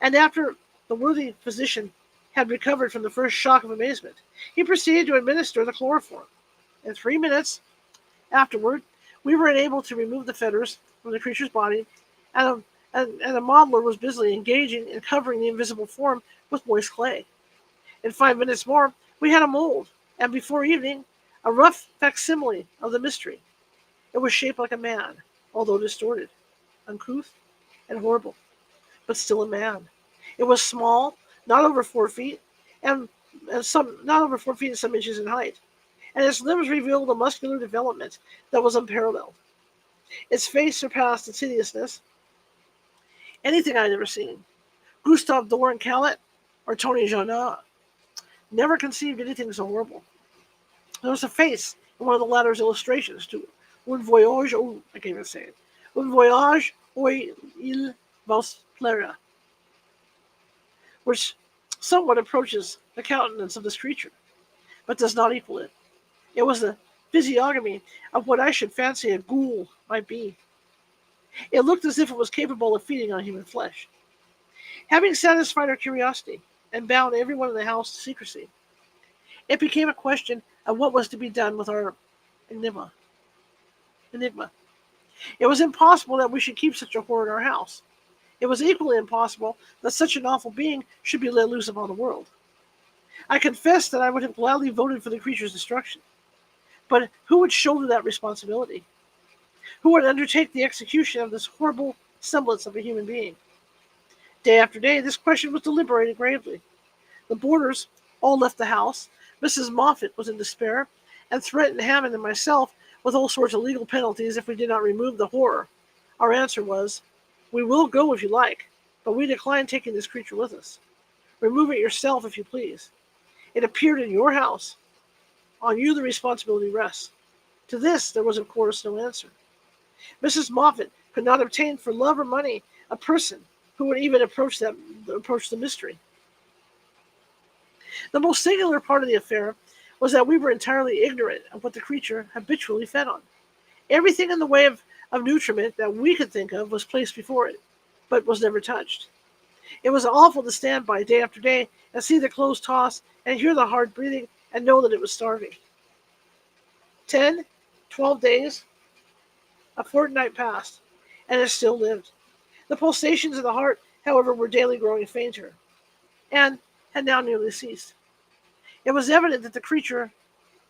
and after the worthy physician had recovered from the first shock of amazement, he proceeded to administer the chloroform. In 3 minutes afterward, we were enabled to remove the fetters from the creature's body, and a modeler was busily engaging in covering the invisible form with moist clay. In 5 minutes more, we had a mold, and before evening, a rough facsimile of the mystery. It was shaped like a man, although distorted, uncouth, and horrible, but still a man. It was small, not over 4 feet, and not over 4 feet and some inches in height, and its limbs revealed a muscular development that was unparalleled. Its face surpassed its hideousness anything I'd ever seen. Gustave Doré Caillet or Tony Jonat never conceived anything so horrible. There was a face in one of the latter's illustrations to Un voyage où, I can't even say it, Un voyage où il vous plaira, which somewhat approaches the countenance of this creature, but does not equal it. It was the physiognomy of what I should fancy a ghoul might be. It looked as if it was capable of feeding on human flesh. Having satisfied our curiosity and bound everyone in the house to secrecy, it became a question of what was to be done with our enigma. It was impossible that we should keep such a horror in our house. It was equally impossible that such an awful being should be let loose upon the world. I confess that I would have gladly voted for the creature's destruction. But who would shoulder that responsibility? Who would undertake the execution of this horrible semblance of a human being? Day after day, this question was deliberated gravely. The boarders all left the house. Mrs. Moffat was in despair, and threatened Hammond and myself with all sorts of legal penalties if we did not remove the horror. Our answer was, "We will go if you like, but we decline taking this creature with us. Remove it yourself if you please. It appeared in your house. On you the responsibility rests." To this there was, of course, no answer. Mrs. Moffat could not obtain for love or money a person who would even approach the mystery. The most singular part of the affair was that we were entirely ignorant of what the creature habitually fed on. Everything in the way of nutriment that we could think of was placed before it, but was never touched. It was awful to stand by day after day and see the clothes toss and hear the hard breathing and know that it was starving. 10, 12 days, a fortnight passed, and it still lived. The pulsations of the heart, however, were daily growing fainter, and had now nearly ceased. It was evident that the creature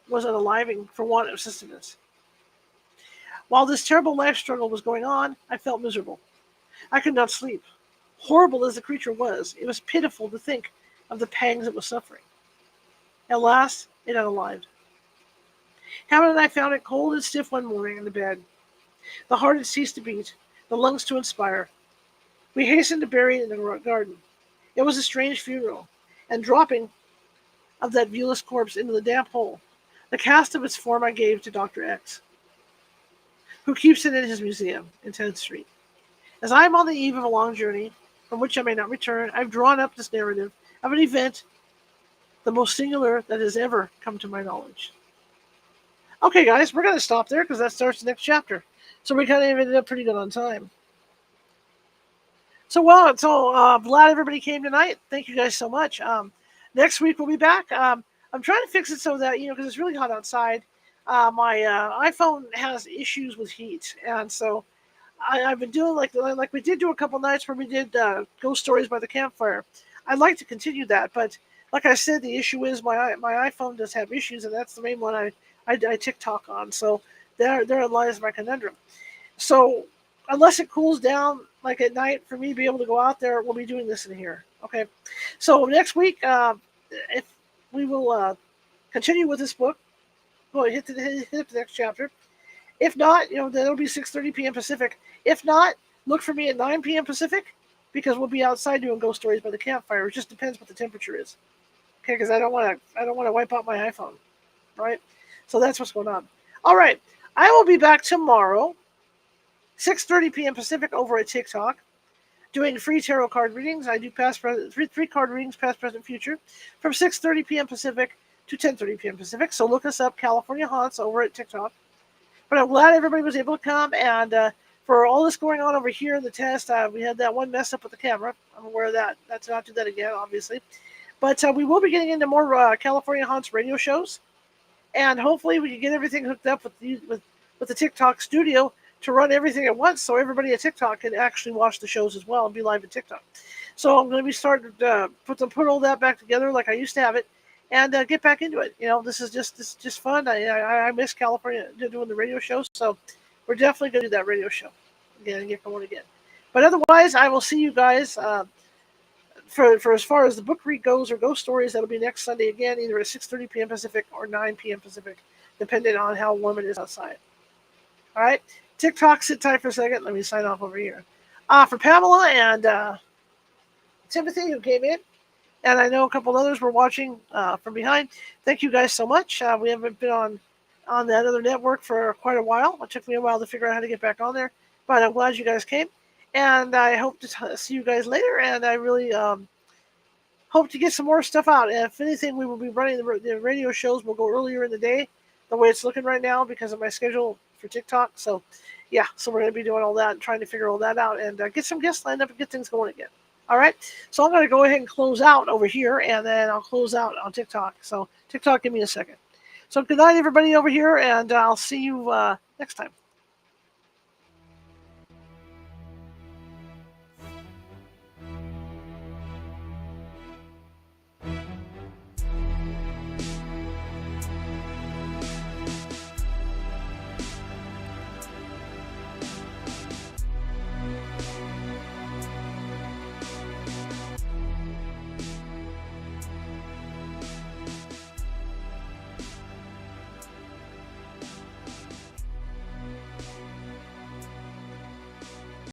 was unaliving for want of sustenance. While this terrible life struggle was going on, I felt miserable. I could not sleep. Horrible as the creature was, it was pitiful to think of the pangs it was suffering. At last, it unalived. Hammond and I found it cold and stiff one morning in the bed. The heart had ceased to beat, the lungs to inspire. We hastened to bury it in the garden. It was a strange funeral, and dropping of that viewless corpse into the damp hole, the cast of its form I gave to Dr. X, who keeps it in his museum in 10th Street. As I am on the eve of a long journey, from which I may not return, I've drawn up this narrative of an event the most singular that has ever come to my knowledge. Okay, guys, we're going to stop there because that starts the next chapter. So we kind of ended up pretty good on time. So glad everybody came tonight. Thank you guys so much. Next week we'll be back. I'm trying to fix it so that, because it's really hot outside. My iPhone has issues with heat, and so I've been doing like we did do a couple nights where we did ghost stories by the campfire. I'd like to continue that, but like I said, the issue is my iPhone does have issues, and that's the main one I TikTok on. So there lies my conundrum. So unless it cools down like at night for me to be able to go out there, we'll be doing this in here. Okay. So next week, if we will continue with this book, go hit the next chapter. If not, then it'll be 6:30 p.m. Pacific. If not, look for me at 9 p.m. Pacific because we'll be outside doing ghost stories by the campfire. It just depends what the temperature is. Okay, because I don't want to wipe out my iPhone, right? So that's what's going on. All right, I will be back tomorrow, 6:30 p.m. Pacific over at TikTok, doing free tarot card readings. I do past, present, three card readings, past, present, future, from 6:30 p.m. Pacific to 10:30 p.m. Pacific. So look us up, California Haunts, over at TikTok. But I'm glad everybody was able to come, and for all this going on over here in the test, we had that one mess up with the camera. I'm aware of that. That's not do that again, obviously. But we will be getting into more California Haunts radio shows, and hopefully we can get everything hooked up with the TikTok studio to run everything at once, so everybody at TikTok can actually watch the shows as well and be live at TikTok. So I'm going to be starting to put all that back together like I used to have it, and get back into it. This is just fun. I miss California doing the radio shows, so we're definitely going to do that radio show again and get going again. But otherwise, I will see you guys for as far as the book read goes or ghost stories. That'll be next Sunday again, either at 6:30 p.m. Pacific or 9 p.m. Pacific, depending on how warm it is outside. All right, TikTok, sit tight for a second. Let me sign off over here. For Pamela and Timothy, who came in, and I know a couple others were watching from behind. Thank you guys so much. We haven't been on that other network for quite a while. It took me a while to figure out how to get back on there, but I'm glad you guys came. And I hope to see you guys later. And I really hope to get some more stuff out. And if anything, we will be running the radio shows. We'll go earlier in the day, the way it's looking right now because of my schedule for TikTok. So, yeah, so we're going to be doing all that and trying to figure all that out and get some guests lined up and get things going again. All right, so I'm going to go ahead and close out over here, and then I'll close out on TikTok. So TikTok, give me a second. So good night, everybody over here, and I'll see you next time.